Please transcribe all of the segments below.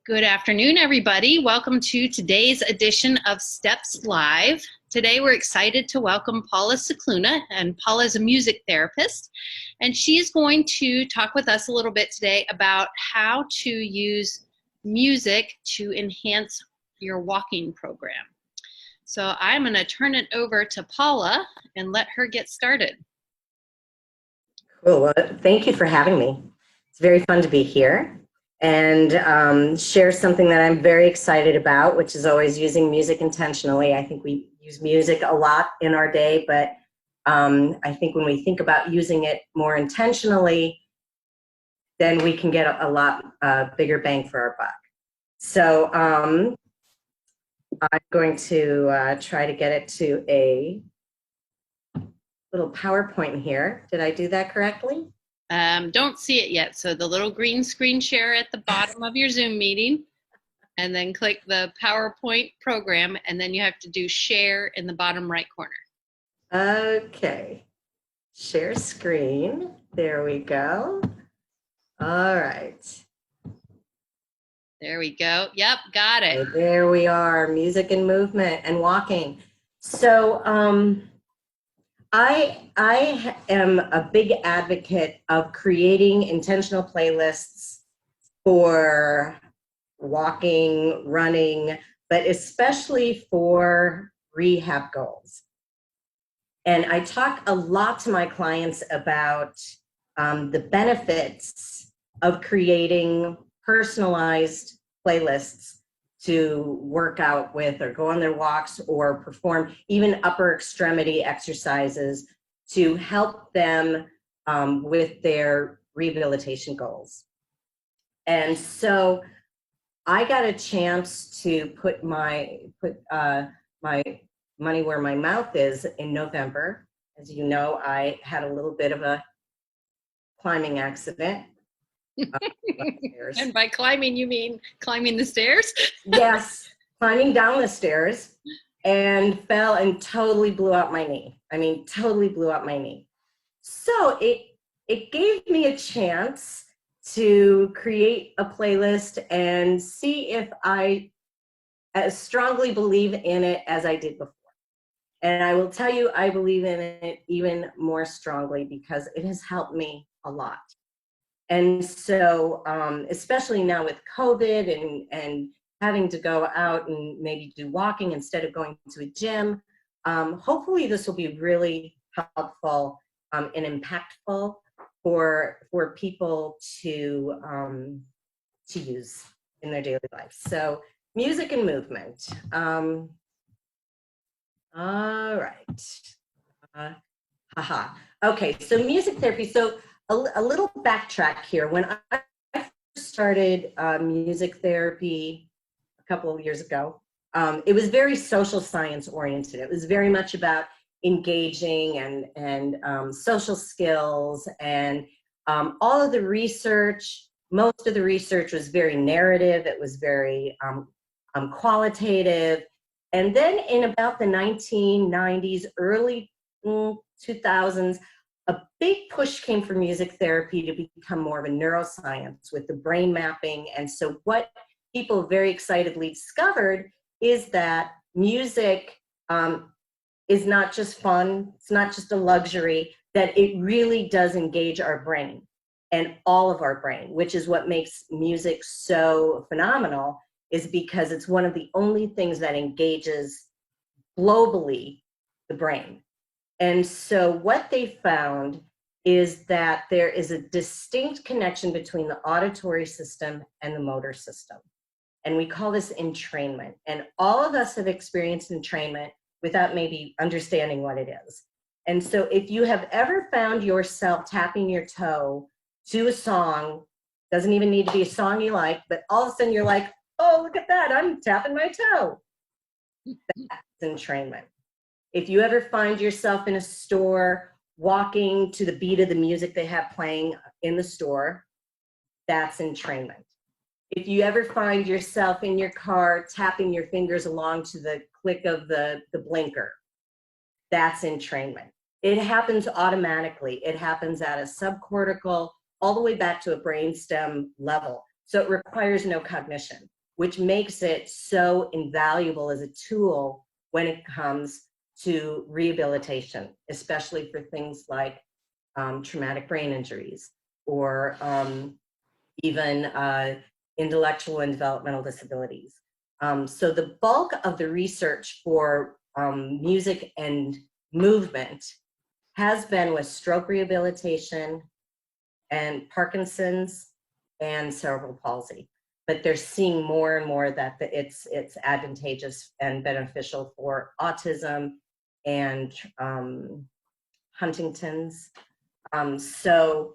Good afternoon, everybody. Welcome to today's edition of Steps Live. Today, we're excited to welcome Paula Scicluna, and Paula is a music therapist, and she's going to talk with us a little bit today about how to use music to enhance your walking program. So I'm going to turn it over to Paula and let her get started. Cool. Well, thank you for having me. It's very fun to be here and share something that I'm very excited about, which is always using music intentionally. I think we use music a lot in our day, but I think when we think about using it more intentionally, then we can get a lot bigger bang for our buck. So I'm going to try to get it to a little PowerPoint here. Did I do that correctly? Don't see it yet. So the little green screen share at the bottom of your Zoom meeting, and then click the PowerPoint program, and then you have to do share in the bottom right corner. Okay, share screen. There we go. All right. There we go. Yep, got it. Okay, there we are, music and movement and walking. So I am a big advocate of creating intentional playlists for walking, running, but especially for rehab goals. And I talk a lot to my clients about the benefits of creating personalized playlists to work out with or go on their walks or perform even upper extremity exercises to help them with their rehabilitation goals. And so I got a chance to put my money where my mouth is in November. As you know, I had a little bit of a climbing accident. And by climbing, you mean climbing the stairs? Yes, climbing down the stairs, and fell and totally blew out my knee. I mean, totally blew out my knee. So it gave me a chance to create a playlist and see if I as strongly believe in it as I did before. And I will tell you, I believe in it even more strongly because it has helped me a lot. And so, especially now with COVID and having to go out and maybe do walking instead of going to a gym, hopefully this will be really helpful and impactful for people to use in their daily life. So, music and movement. All right. Okay, so music therapy. So a little backtrack here. When I first started music therapy a couple of years ago, it was very social science oriented. It was very much about engaging and social skills, and all of the research, most of the research was very narrative. It was very qualitative. And then in about the 1990s, early 2000s, a big push came for music therapy to become more of a neuroscience with the brain mapping. And so what people very excitedly discovered is that music is not just fun, it's not just a luxury, that it really does engage our brain and all of our brain, which is what makes music so phenomenal, is because it's one of the only things that engages globally the brain. And so what they found is that there is a distinct connection between the auditory system and the motor system. And we call this entrainment. And all of us have experienced entrainment without maybe understanding what it is. And so if you have ever found yourself tapping your toe to a song, doesn't even need to be a song you like, but all of a sudden you're like, oh, look at that, I'm tapping my toe. That's entrainment. If you ever find yourself in a store walking to the beat of the music they have playing in the store, that's entrainment. If you ever find yourself in your car tapping your fingers along to the click of the blinker, that's entrainment. It happens automatically. It happens at a subcortical all the way back to a brainstem level. So it requires no cognition. which makes it so invaluable as a tool when it comes to rehabilitation, especially for things like traumatic brain injuries or even intellectual and developmental disabilities. So the bulk of the research for music and movement has been with stroke rehabilitation and Parkinson's and cerebral palsy. But they're seeing more and more that it's advantageous and beneficial for autism and Huntington's. So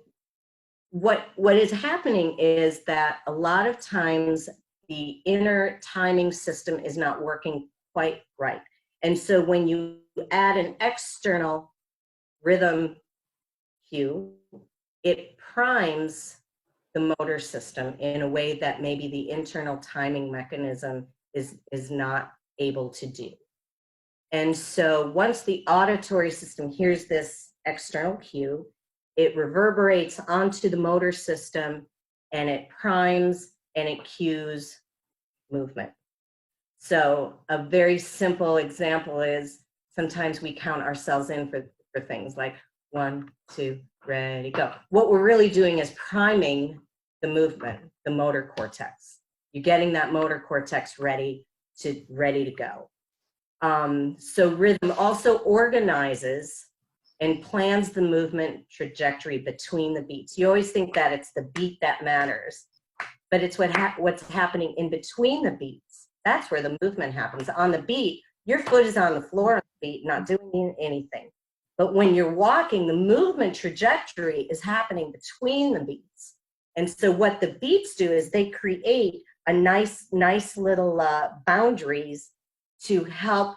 what is happening is that a lot of times the inner timing system is not working quite right. And so when you add an external rhythm cue, it primes the motor system in a way that maybe the internal timing mechanism is not able to do. And so once the auditory system hears this external cue, it reverberates onto the motor system and it primes and it cues movement. So a very simple example is sometimes we count ourselves in for things like 1, 2, ready, go. What we're really doing is priming the movement, the motor cortex. You're getting that motor cortex ready to go. So rhythm also organizes and plans the movement trajectory between the beats. You always think that it's the beat that matters, but it's what's happening in between the beats. That's where the movement happens. On the beat, your foot is on the floor on the beat, not doing anything. But when you're walking, the movement trajectory is happening between the beats. And so what the beats do is they create a nice little boundaries to help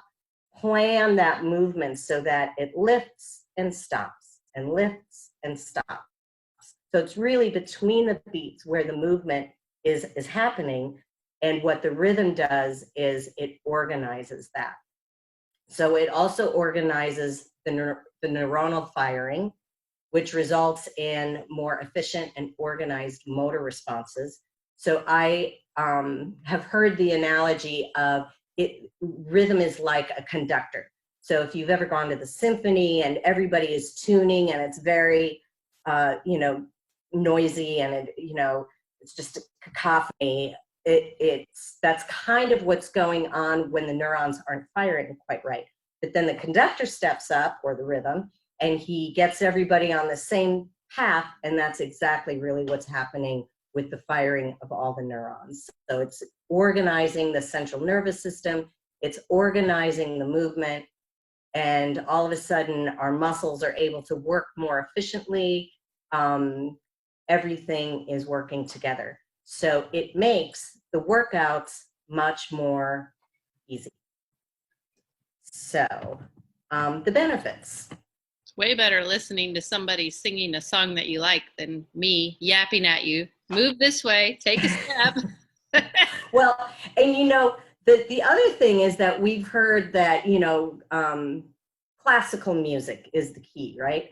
plan that movement so that it lifts and stops and lifts and stops. So it's really between the beats where the movement is happening. And what the rhythm does is it organizes that. So it also organizes the neuronal firing, which results in more efficient and organized motor responses. So I have heard the analogy of rhythm is like a conductor. So if you've ever gone to the symphony and everybody is tuning and it's very, noisy and it's just a cacophony, that's kind of what's going on when the neurons aren't firing quite right. But then the conductor steps up, or the rhythm, and he gets everybody on the same path, and that's exactly really what's happening with the firing of all the neurons. So it's organizing the central nervous system, it's organizing the movement, and all of a sudden our muscles are able to work more efficiently. Everything is working together. So it makes the workouts much more easy. So the benefits. It's way better listening to somebody singing a song that you like than me yapping at you. Move this way, take a step. Well, and the other thing is that we've heard that, classical music is the key, right?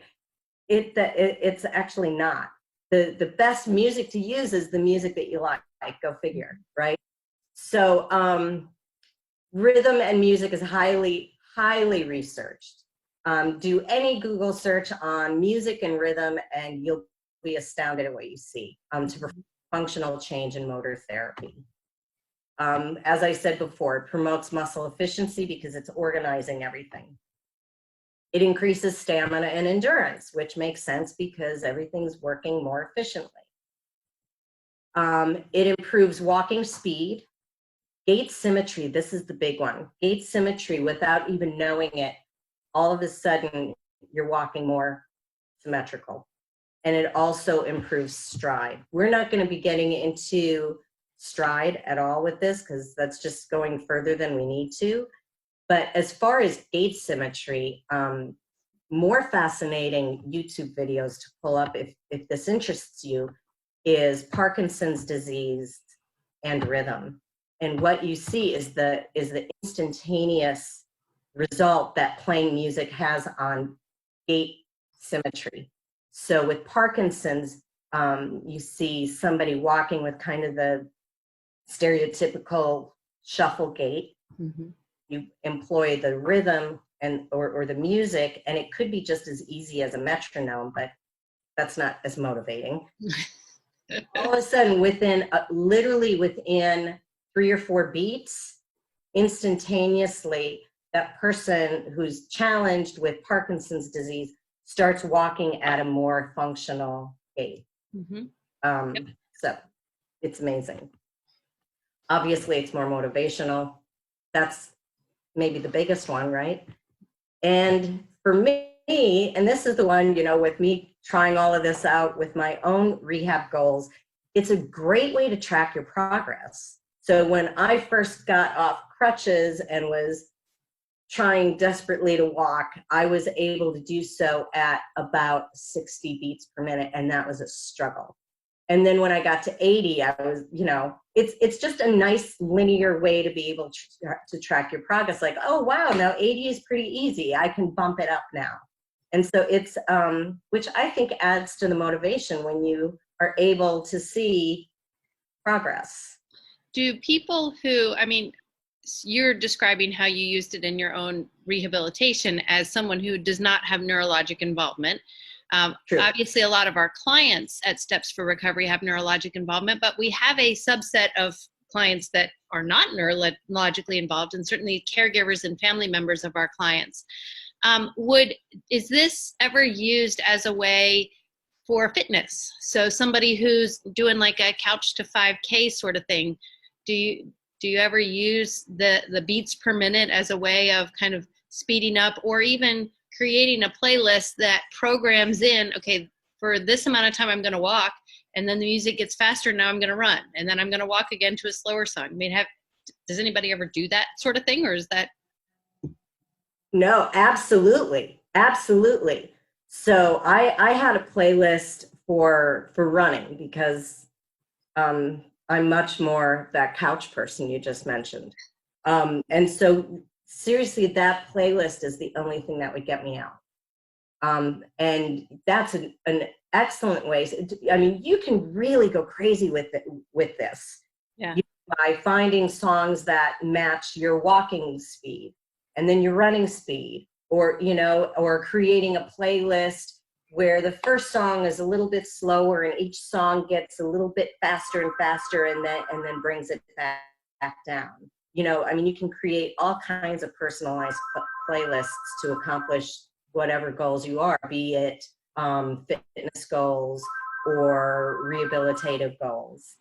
It's actually not. The best music to use is the music that you like, go figure, right? So rhythm and music is highly researched. Do any Google search on music and rhythm and you'll be astounded at what you see to perform functional change in motor therapy. As I said before, it promotes muscle efficiency because it's organizing everything. It increases stamina and endurance, which makes sense because everything's working more efficiently. It improves walking speed, gait symmetry. This is the big one. Gait symmetry, without even knowing it, all of a sudden you're walking more symmetrical. And it also improves stride. We're not going to be getting into stride at all with this because that's just going further than we need to. But as far as gait symmetry, more fascinating YouTube videos to pull up if this interests you is Parkinson's disease and rhythm. And what you see is the instantaneous result that playing music has on gait symmetry. So with Parkinson's, you see somebody walking with kind of the stereotypical shuffle gait. Mm-hmm. You employ the rhythm or the music, and it could be just as easy as a metronome, but that's not as motivating. All of a sudden, literally within 3 or 4 beats, instantaneously, that person who's challenged with Parkinson's disease starts walking at a more functional gait. Mm-hmm. Yep. So it's amazing. Obviously, it's more motivational. That's maybe the biggest one, right? And for me, and this is the one, with me trying all of this out with my own rehab goals, it's a great way to track your progress. So when I first got off crutches and was trying desperately to walk, I was able to do so at about 60 beats per minute, and that was a struggle. And then when I got to 80, I was, it's just a nice linear way to be able to track your progress. Like, oh, wow, now 80 is pretty easy. I can bump it up now. And so it's, which I think adds to the motivation when you are able to see progress. Do people who, you're describing how you used it in your own rehabilitation as someone who does not have neurologic involvement. Obviously, a lot of our clients at Steps for Recovery have neurologic involvement, but we have a subset of clients that are not neurologically involved, and certainly caregivers and family members of our clients. Is this ever used as a way for fitness? So somebody who's doing like a couch to 5K sort of thing, do you ever use the beats per minute as a way of kind of speeding up, or even creating a playlist that programs in, okay, for this amount of time I'm going to walk, and then the music gets faster, now I'm going to run, and then I'm going to walk again to a slower song? Does anybody ever do that sort of thing, or is that? No, absolutely. Absolutely. So I had a playlist for running because I'm much more that couch person you just mentioned. And so seriously, that playlist is the only thing that would get me out. And that's an excellent way. You can really go crazy with this. Yeah. By finding songs that match your walking speed and then your running speed, or creating a playlist where the first song is a little bit slower and each song gets a little bit faster and faster, and then brings it back down. You can create all kinds of personalized playlists to accomplish whatever goals you are, be it fitness goals or rehabilitative goals.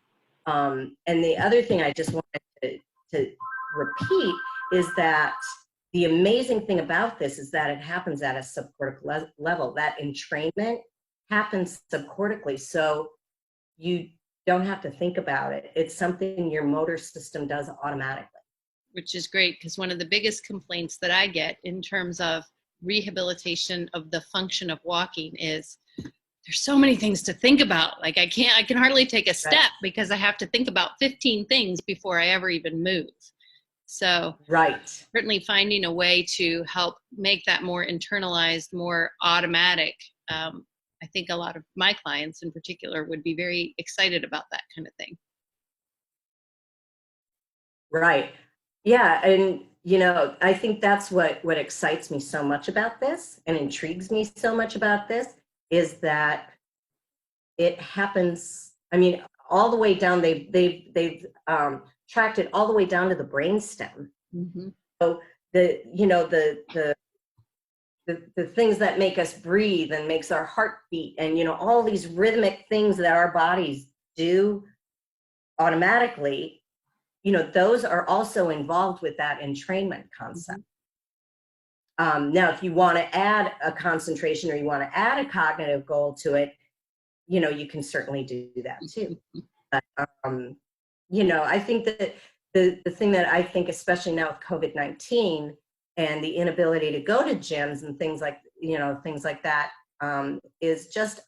And the other thing I just wanted to repeat is that the amazing thing about this is that it happens at a subcortical level. That entrainment happens subcortically, so you don't have to think about it. It's something your motor system does automatically. Which is great, because one of the biggest complaints that I get in terms of rehabilitation of the function of walking is there's so many things to think about. Like I can hardly take a step because I have to think about 15 things before I ever even move. So certainly finding a way to help make that more internalized, more automatic. I think a lot of my clients in particular would be very excited about that kind of thing. Right. Yeah. And, I think that's what excites me so much about this and intrigues me so much about this is that it happens. All the way down, they've tracked it all the way down to the brainstem. Mm-hmm. So the things that make us breathe and makes our heart beat, and all these rhythmic things that our bodies do automatically, those are also involved with that entrainment concept. Now, if you want to add a concentration or you want to add a cognitive goal to it, you can certainly do that too. But, I think that the thing that I think, especially now with COVID-19 and the inability to go to gyms and things like that, is just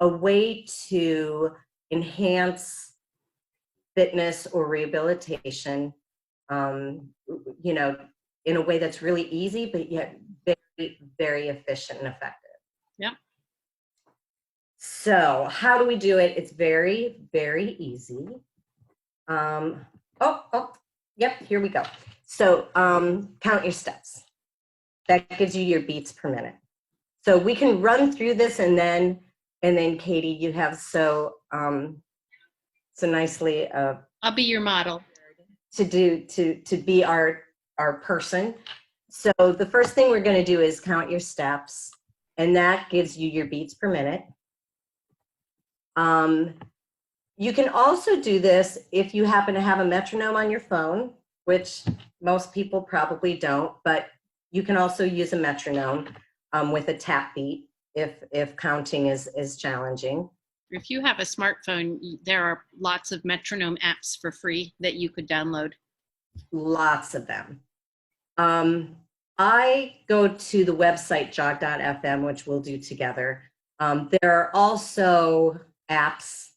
a way to enhance fitness or rehabilitation, in a way that's really easy, but yet very, very efficient and effective. Yeah. So how do we do it? It's very, very easy. Yep, here we go. So count your steps. That gives you your beats per minute. So we can run through this, and then Katie, you have so nicely I'll be your model. to be our person. So the first thing we're going to do is count your steps, and that gives you your beats per minute. You can also do this if you happen to have a metronome on your phone, which most people probably don't, but you can also use a metronome with a tap beat if counting is challenging. If you have a smartphone, there are lots of metronome apps for free that you could download. Lots of them. I go to the website jog.fm, which we'll do together. There are also apps,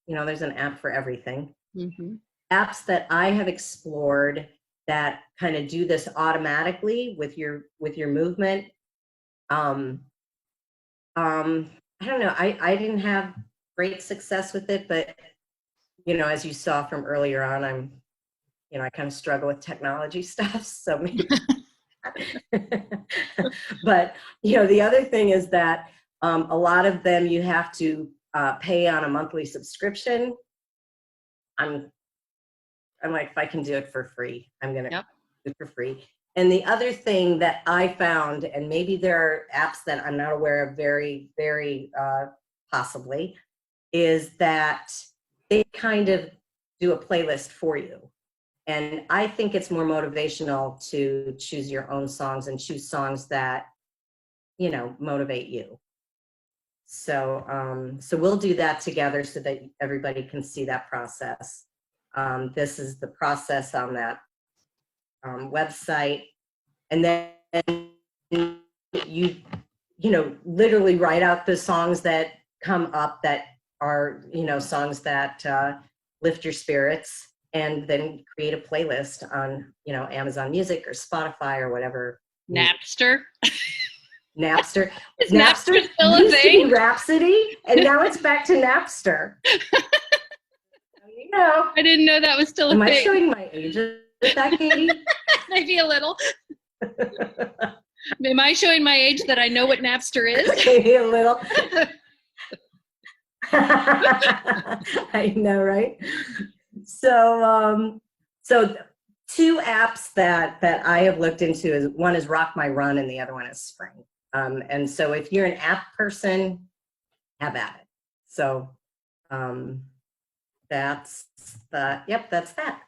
you know, there's an app for everything. Mm-hmm. Apps that I have explored that kind of do this automatically with your movement. I don't know, I didn't have great success with it, but you know, as you saw from earlier on, I kind of struggle with technology stuff, so maybe. But you know, the other thing is that a lot of them you have to pay on a monthly subscription. I'm like, if I can do it for free, I'm gonna do it for free. And the other thing that I found, and maybe there are apps that I'm not aware of, very, very possibly, is that they kind of do a playlist for you. And I think it's more motivational to choose your own songs and choose songs that, you know, motivate you. So, so we'll do that together so that everybody can see that process. This is the process on that website. And then you know, literally write out the songs that come up that are, you know, songs that lift your spirits, and then create a playlist on, you know, Amazon Music or Spotify or whatever. Napster. Napster. Is Napster still a used thing? to be Rhapsody, and now it's back to Napster. You know, I didn't know that was still a thing. Am I showing my age with that, Katie? Maybe a little. Am I showing my age that I know what Napster is? Maybe a little. I know, right? So, so two apps that I have looked into is, one is Rock My Run and the other one is Spring. And so if you're an app person, have at it. So that's that's that.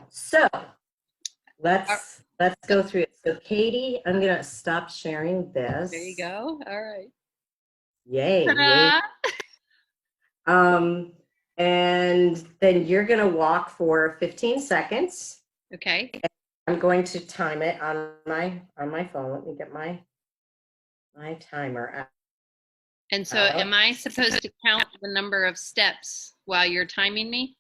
So let's go through it. So Katie, I'm gonna stop sharing this. There you go. All right. Yay. Yay. And then you're gonna walk for 15 seconds. Okay. I'm going to time it on my phone. Let me get my timer. And so am I supposed to count the number of steps while you're timing me?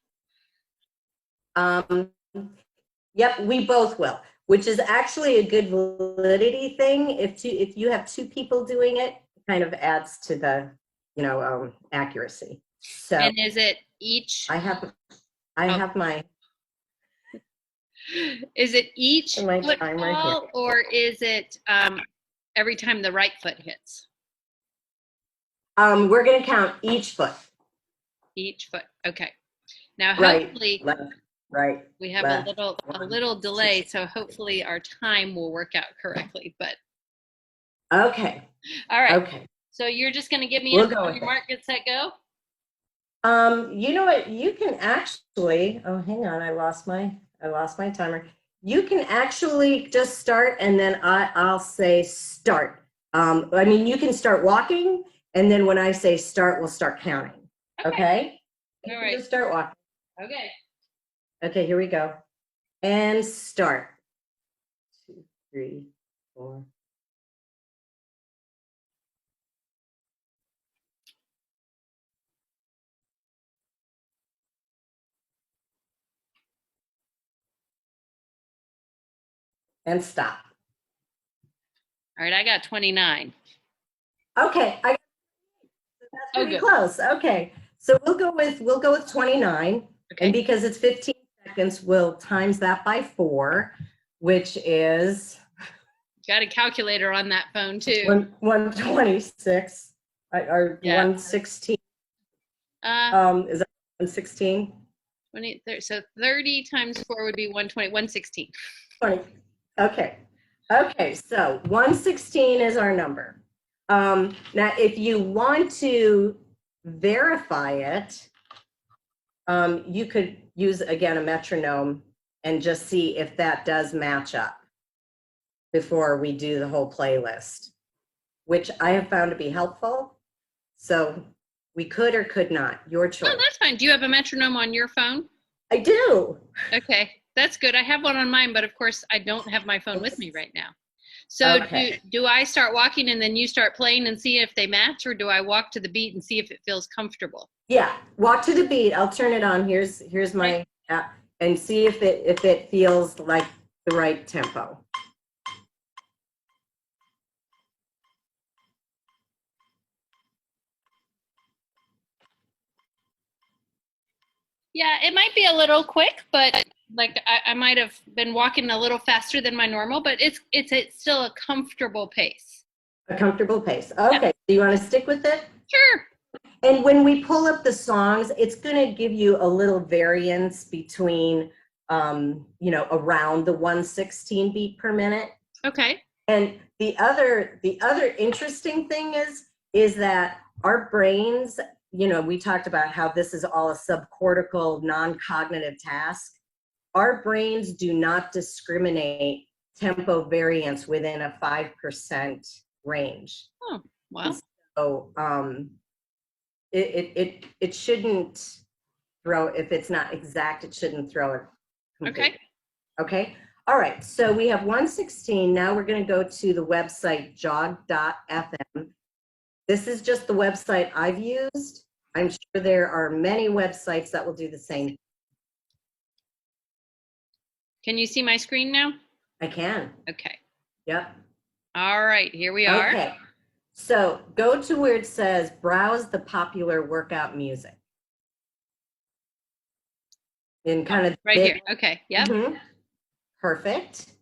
Yep, we both will, which is actually a good validity thing. If you have two people doing it, it kind of adds to the, you know, accuracy. So, and is it each? I have my. Is it each my foot time fall, right here. or is it every time the right foot hits? We're going to count each foot. Each foot. Okay. Now, Right, hopefully, left, right. we have left, a little delay, so hopefully our time will work out correctly. But okay. All right. Okay. So you're just going to give me We'll a go with mark, get set, go. You know what? You can actually. Oh, hang on. I lost my timer. You can actually just start, and then I'll say start. I mean, you can start walking, and then when I say start, we'll start counting. Okay? All right. Just start walking. Okay. Okay, here we go. And start. 2, 3, 4. And stop. All right, I got 29. Okay, that's pretty close. Okay, so we'll go with 29, and because it's 15 seconds, we'll times that by 4, which is Got a calculator on that phone too. 126 or Yeah. 116. Is that 116? 20, so 30 times 4 would be 120, 116. 20. Okay. Okay, so 116 is our number. Now, if you want to verify it, you could use, again, a metronome and just see if that does match up before we do the whole playlist, which I have found to be helpful. So we could or could not, your choice. Oh, that's fine. Do you have a metronome on your phone? I do. Okay, that's good. I have one on mine, but of course I don't have my phone with me right now. So Okay. do I start walking and then you start playing and see if they match, or do I walk to the beat and see if it feels comfortable? Yeah, walk to the beat. I'll turn it on. Here's my app, and see if it feels like the right tempo. Yeah, it might be a little quick, but like I might have been walking a little faster than my normal, but it's still a comfortable pace. A comfortable pace. Okay, Yeah. do you want to stick with it? Sure. And when we pull up the songs, it's going to give you a little variance between, around the 116 beat per minute. Okay. And the other interesting thing is that our brains, we talked about how this is all a subcortical non-cognitive task. Our brains do not discriminate tempo variance within a 5% range. Oh, wow. So it shouldn't throw, if it's not exact, it shouldn't throw it completely. Okay. Okay. All right. So we have 116. Now we're going to go to the website jog.fm. This is just the website I've used. I'm sure there are many websites that will do the same. Can you see my screen now? I can. Okay. Yep. All right, here we are. Okay. So go to where it says browse the popular workout music. In kind of right here. Okay. Yep. Mm-hmm. Perfect.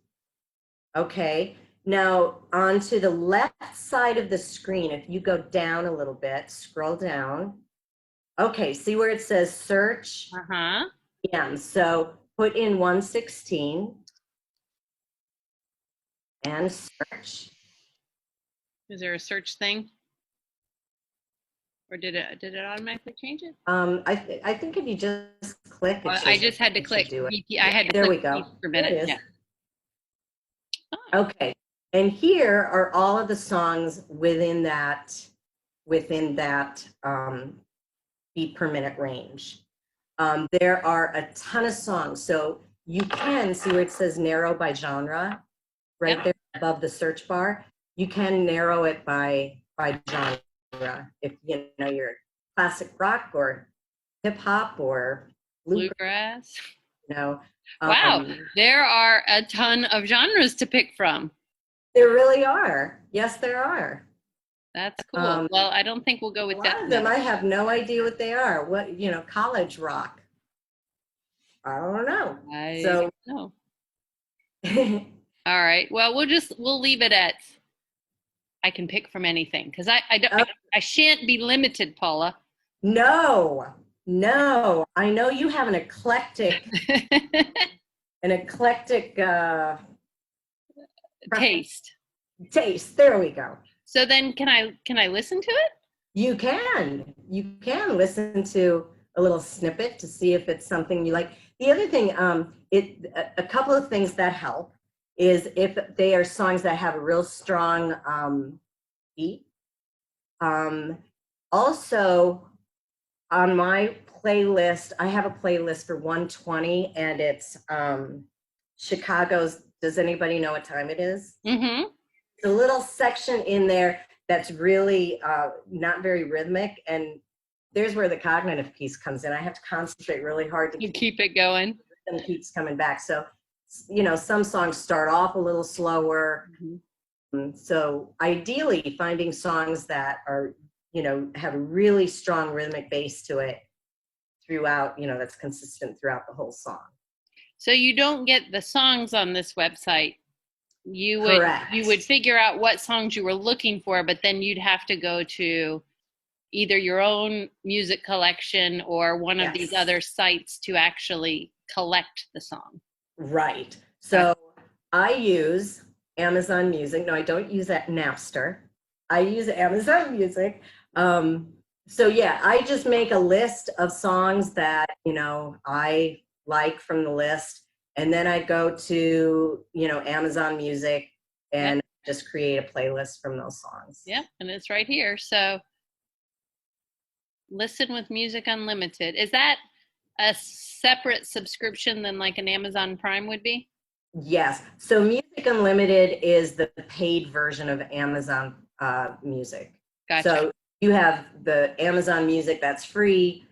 Okay. Now onto the left side of the screen, if you go down a little bit, scroll down. Okay, see where it says search? Uh-huh. Yeah, so put in 116 and search. Is there a search thing? Or did it automatically change it? I think if you just click, I just had to click BP. I had to there click we go. per minute. There it is. Yeah. Oh. Okay, and here are all of the songs within that beat per minute range. There are a ton of songs, so you can see where it says narrow by genre, right Yep. there above the search bar. You can narrow it by genre if you're classic rock or hip hop or Bluegrass. Wow, there are a ton of genres to pick from. There really are. Yes, there are. That's cool. Well, I don't think we'll go with that. A lot of them I have no idea what they are. What, college rock. I don't know. I don't know. All right. Well, we'll leave it at I can pick from anything, because I shan't be limited, Paula. No. I know you have an eclectic taste. There we go. So then can I listen to it? You can listen to a little snippet to see if it's something you like. The other thing, a couple of things that help is if they are songs that have a real strong beat. Also, on my playlist, I have a playlist for 120, and it's Chicago's Does Anybody Know What Time It Is? Mm-hmm. The little section in there that's really not very rhythmic, and there's where the cognitive piece comes in. I have to concentrate really hard to keep it going. And keeps coming back. So, some songs start off a little slower. Mm-hmm. So ideally finding songs that are, have a really strong rhythmic base to it throughout, that's consistent throughout the whole song. So you don't get the songs on this website. You Correct. would figure out what songs you were looking for, but then you'd have to go to either your own music collection or one of these other sites to actually collect the song. Right. So I use Amazon Music. No, I don't use that Napster. I use Amazon Music. So yeah, I just make a list of songs that, you know, I like from the list. And then I go to, you know, Amazon Music and just create a playlist from those songs. Yeah, and it's right here. So Listen with Music Unlimited. Is that a separate subscription than like an Amazon Prime would be? Yes. So Music Unlimited is the paid version of Amazon Music. Gotcha. So you have the Amazon Music that's free,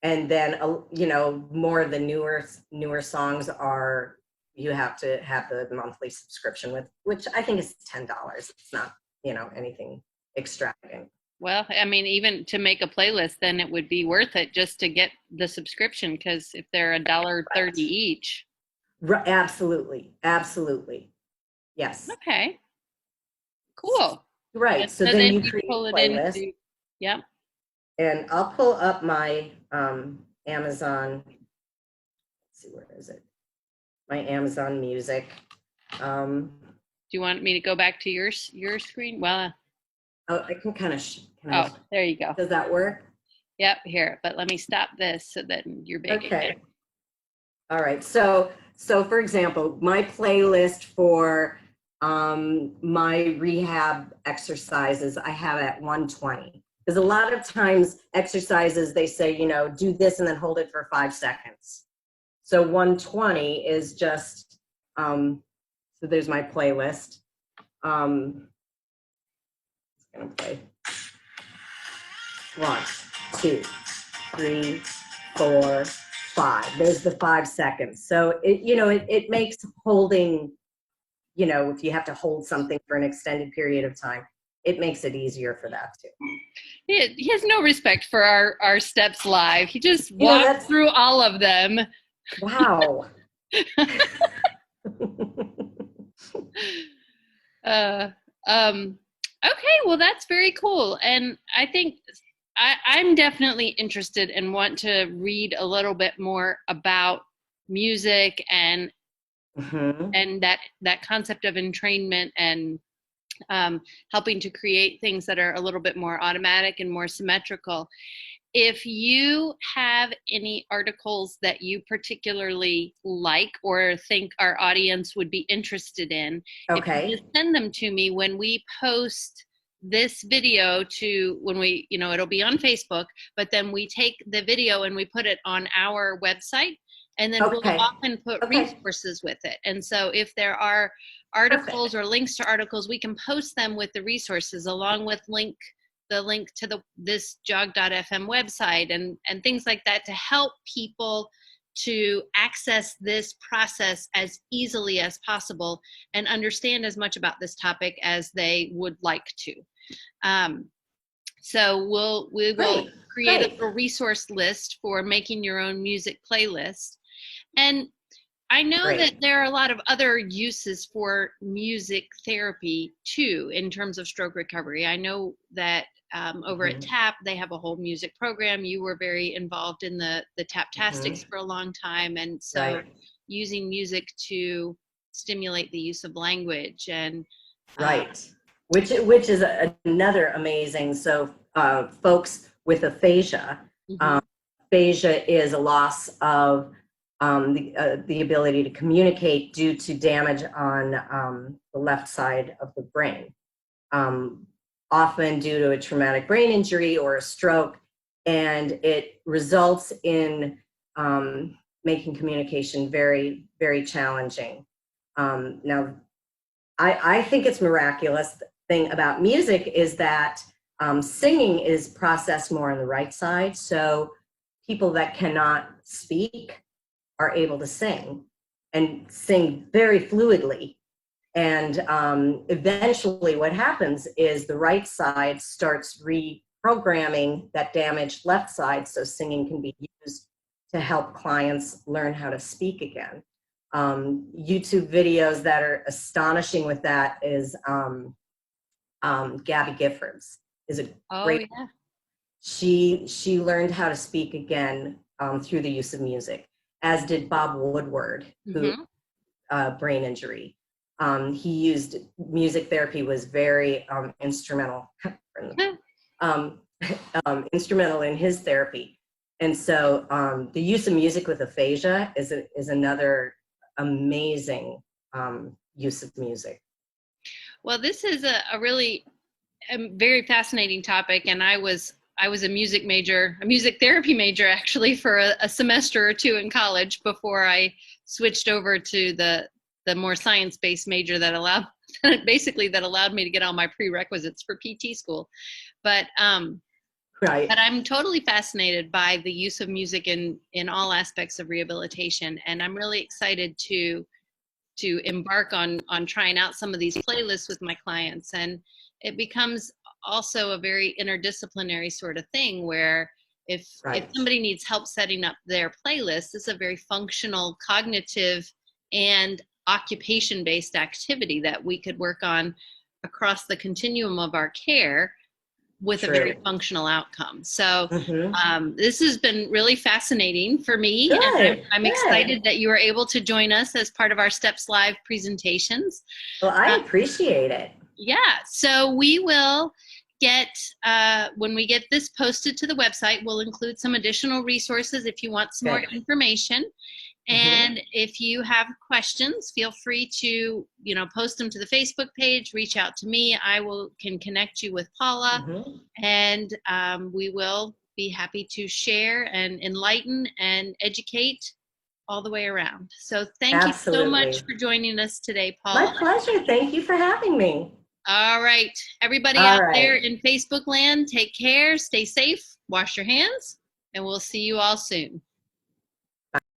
and then you know, more of the newer songs are, you have to have the monthly subscription with, which I think is $10. It's not, you know, anything extravagant. Well, I mean, even to make a playlist, then it would be worth it just to get the subscription, because if they're $1.30 each. Right, absolutely, absolutely, yes. Okay, cool. Right, And so then you you create pull a it playlist. into, yeah. And I'll pull up my Amazon. Let's see, where is it? My Amazon Music. Do you want me to go back to your screen? Well, oh, I can kind of. Oh, there you go. Does that work? Yep, here. But let me stop this so that you're big. Okay. Again. All right. So for example, my playlist for my rehab exercises, I have at 120. Because a lot of times exercises, they say, you know, do this and then hold it for 5 seconds. So 120 is just, so there's my playlist. It's gonna play 1, 2, 3, 4, 5. There's the 5 seconds. So it, you know, it makes holding, you know, if you have to hold something for an extended period of time, it makes it easier for that too. He has no respect for our steps live. He just walked through all of them. Wow. Okay, well, that's very cool. And I think I'm definitely interested and want to read a little bit more about music and and that concept of entrainment and helping to create things that are a little bit more automatic and more symmetrical. If you have any articles that you particularly like or think our audience would be interested in, if you just send them to me when we post this video to, when we, you know, it'll be on Facebook, but then we take the video and we put it on our website, and then we'll often put resources with it. And so if there are articles or links to articles, we can post them with the resources along with the link to this jog.fm website and things like that, to help people to access this process as easily as possible and understand as much about this topic as they would like to. So we will create a little resource list for making your own music playlist. And I know that there are a lot of other uses for music therapy too, in terms of stroke recovery. I know that over at TAP, they have a whole music program. You were very involved in the Taptastics for a long time. And so using music to stimulate the use of language and which is another amazing. So folks with aphasia, aphasia is a loss of the ability to communicate due to damage on the left side of the brain, often due to a traumatic brain injury or a stroke, and it results in making communication very, very challenging. Now, I think it's miraculous thing about music is that singing is processed more on the right side, so people that cannot speak are able to sing and sing very fluidly. And eventually what happens is the right side starts reprogramming that damaged left side so singing can be used to help clients learn how to speak again. YouTube videos that are astonishing with that is Gabby Giffords is a Oh, great. yeah. She learned how to speak again through the use of music, as did Bob Woodward, who brain injury. He used music therapy, was very instrumental, instrumental in his therapy. And so the use of music with aphasia is another amazing use of music. Well, this is a really very fascinating topic, and I was a music major, a music therapy major actually, for a semester or two in college before I switched over to the more science-based major that allowed me to get all my prerequisites for PT school. But right. But I'm totally fascinated by the use of music in all aspects of rehabilitation, and I'm really excited to embark on trying out some of these playlists with my clients. And it becomes also a very interdisciplinary sort of thing where if somebody needs help setting up their playlist, it's a very functional, cognitive, and occupation-based activity that we could work on across the continuum of our care with a very functional outcome. So this has been really fascinating for me. Good, and I'm excited that you were able to join us as part of our Steps Live presentations. Well, I appreciate it. Yeah, so we will get, when we get this posted to the website, we'll include some additional resources if you want some more information. And if you have questions, feel free to, post them to the Facebook page, reach out to me. I can connect you with Paula, and we will be happy to share and enlighten and educate all the way around. So thank you so much for joining us today, Paula. My pleasure. Thank you for having me. All right. Everybody out there in Facebook land, take care, stay safe, wash your hands, and we'll see you all soon.